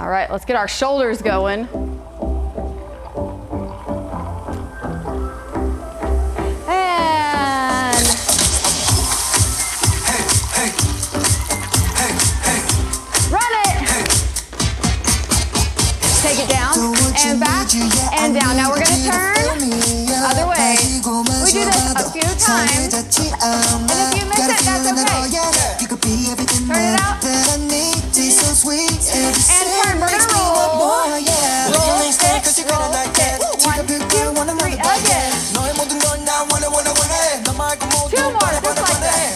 All right, let's get our shoulders going. And run it. Take it down and back and down. Now we're gonna turn other way. We do this a few times, and if you miss it, that's okay. Turn it out. And turn, we're gonna roll. Roll, hit, roll, hit. 1, 2, 3, again. 2 more, just like that.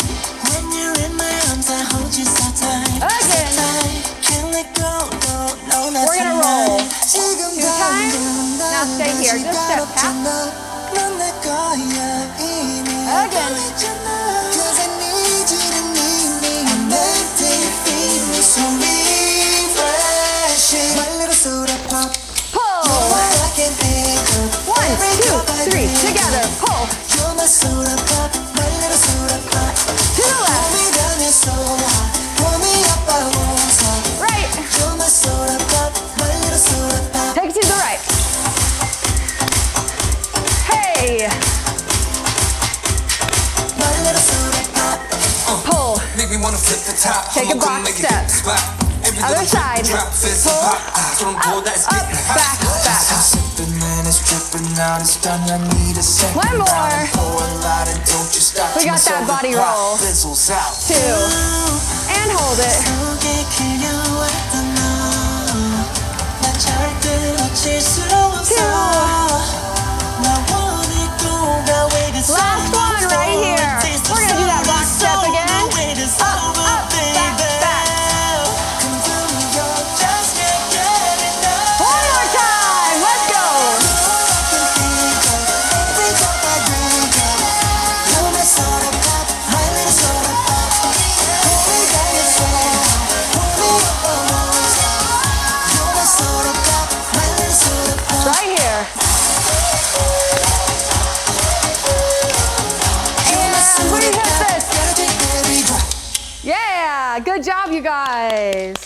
Again. We're gonna roll 2 times. Now stay here, just step tap. Again. Pull. 1, 2, 3, together. Pull. To the left. Right. Take it to the right. Hey. Pull. Take a box step. Other side. Pull. Up, back, back. 1 more. We got that body roll. 2. And hold it. 2. Last one right here. We're gonna do that box step again. Up, up, back, back. 1 more time. Let's go. Right here. And we hit this. Yeah, good job, you guys.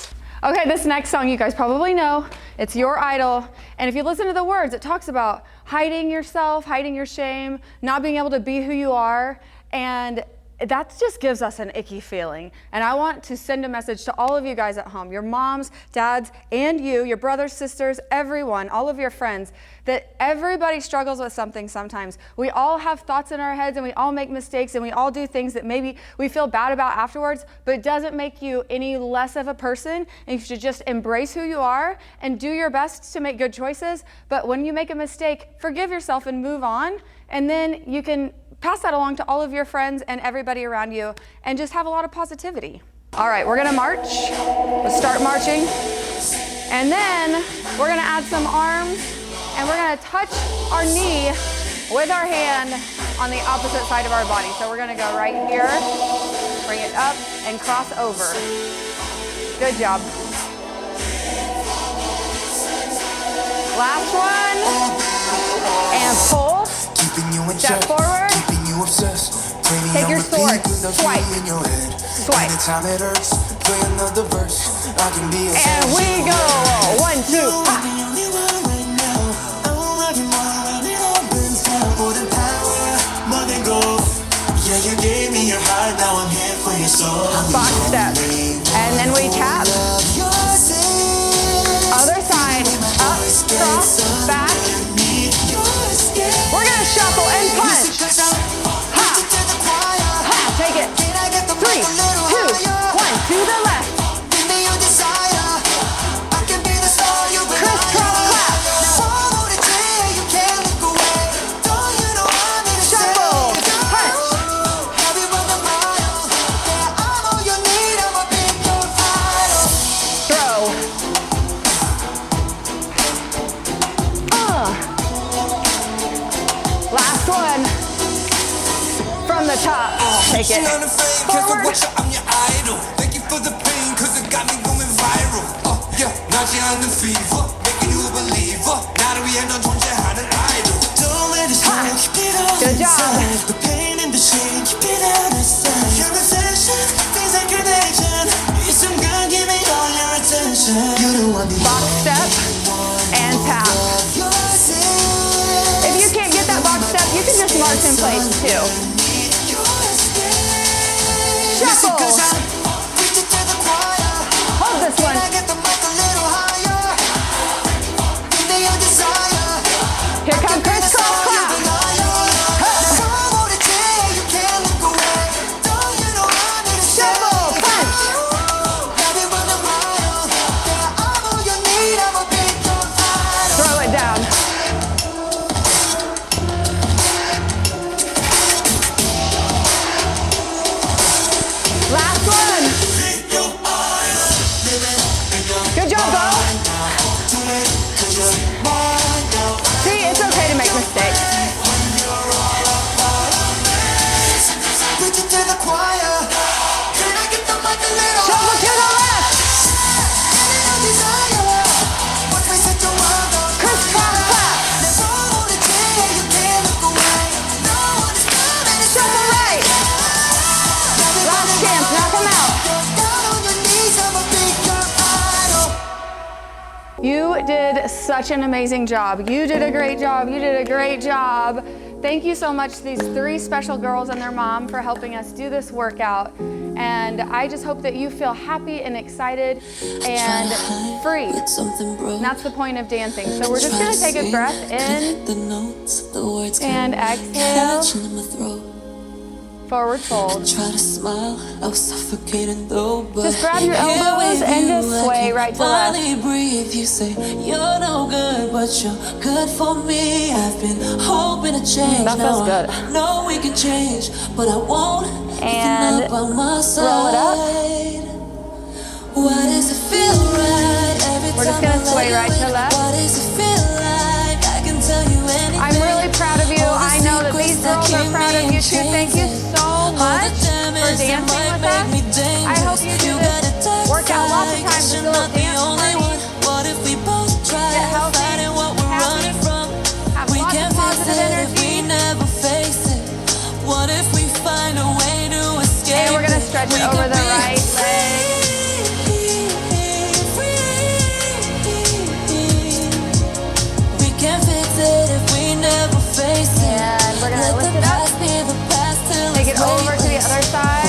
Okay, this next song you guys probably know. It's Your Idol. And if you listen to the words, it talks about hiding yourself, hiding your shame, not being able to be who you are. And that just gives us an icky feeling. And I want to send a message to all of you guys at home, your moms, dads, and you, your brothers, sisters, everyone, all of your friends, that everybody struggles with something sometimes. We all have thoughts in our heads, and we all make mistakes, and we all do things that maybe we feel bad about afterwards, but it doesn't make you any less of a person. And you should just embrace who you are and do your best to make good choices. But when you make a mistake, forgive yourself and move on. And then you can pass that along to all of your friends and everybody around you, and just have a lot of positivity. All right, we're gonna march. Let's start marching. And then we're gonna add some arms, and we're gonna touch our knee with our hand on the opposite side of our body. So we're gonna go right here, bring it up, and cross over. Good job. Last one. And pull. Step forward. Take your sword. Swipe. Swipe. And we go. 1, 2, pop. Box step. And then we tap. Other side. Up, cross, back. We're gonna shuffle and punch. Ha! Ha! Take it. 3, 2, 1. To the left. Crisscross clap. Shuffle. Punch. Throw. Last one. From the top. Take it. Forward. I'm your idol. Thank you for the pain, cause it got me going viral. Yeah, 나지 않는 fever, making you a believer. 나를 위해 넌 존재하는 idol. Don't let it go, keep it all Good job. inside. The pain and the shame, keep it out of sight. Your affection, things like connection. 이 순간 give me all your attention. You don't want me. march in place too. Shuffle. Hold this one. Here comes crisscross clap. Shuffle, punch. Throw it down. Last one. Good job, Bo. See, it's okay to make mistakes. Shuffle to the left. Crisscross clap. Shuffle right. Last chance, knock him out. You did such an amazing job. You did a great job. You did a great job. Thank you so much to these 3 special girls and their mom for helping us do this workout. And I just hope that you feel happy and excited and free. And that's the point of dancing. So we're just gonna take a breath in and exhale. Forward fold. Try to smile, I was suffocating though, but just grab your elbows and just sway right to left. Breathe, you say you're no good, but you're good for me. I've been hoping to change. That feels good. I know we can change, but I won't. And by my side. roll it up. Why does it feel right every We're just gonna sway right to left. Why does it feel like I can tell you anything? I'm really proud of you. I know that these girls are proud of you too. Thank you so much for dancing with us. I hope you do this workout lots of times. This little dance party. Get healthy, happy, have lots of positive energy. What if we find a way to escape? And we're gonna stretch it over the right leg. We can't fix it if we never face it. And we're gonna lift it up. Take it over to the other side.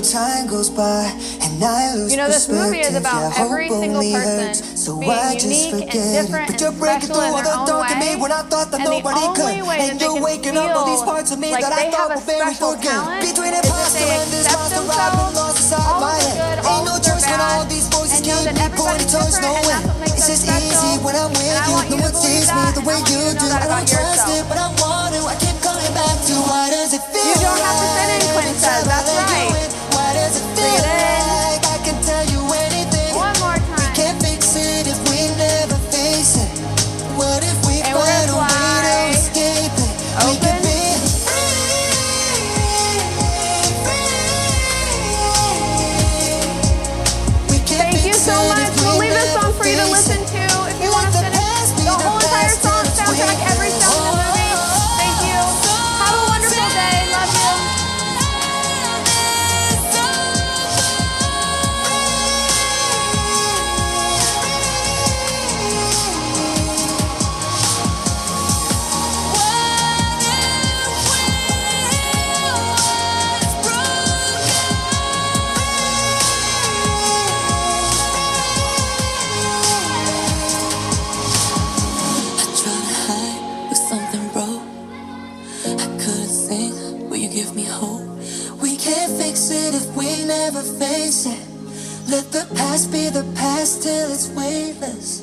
Time goes by and I lose. You know, this movie is about every single person being unique and different and special in their own way. And the only way that they can feel like they have a special talent is if they accept themselves, all of the good, all of their bad, and know that everybody's different and that's what makes them special. And I want you to believe that, and I want you to know that about yourself. You don't have to fit in, Quinn says. That's right. Bring it in. One more time. And we're gonna fly. Open. Thank you so much. We'll leave this song for you to listen to if you want to finish the whole entire song, soundtrack, every sound in the movie. Thank you. Have a wonderful day. Love you. Face it. Let the past be the past till it's weightless.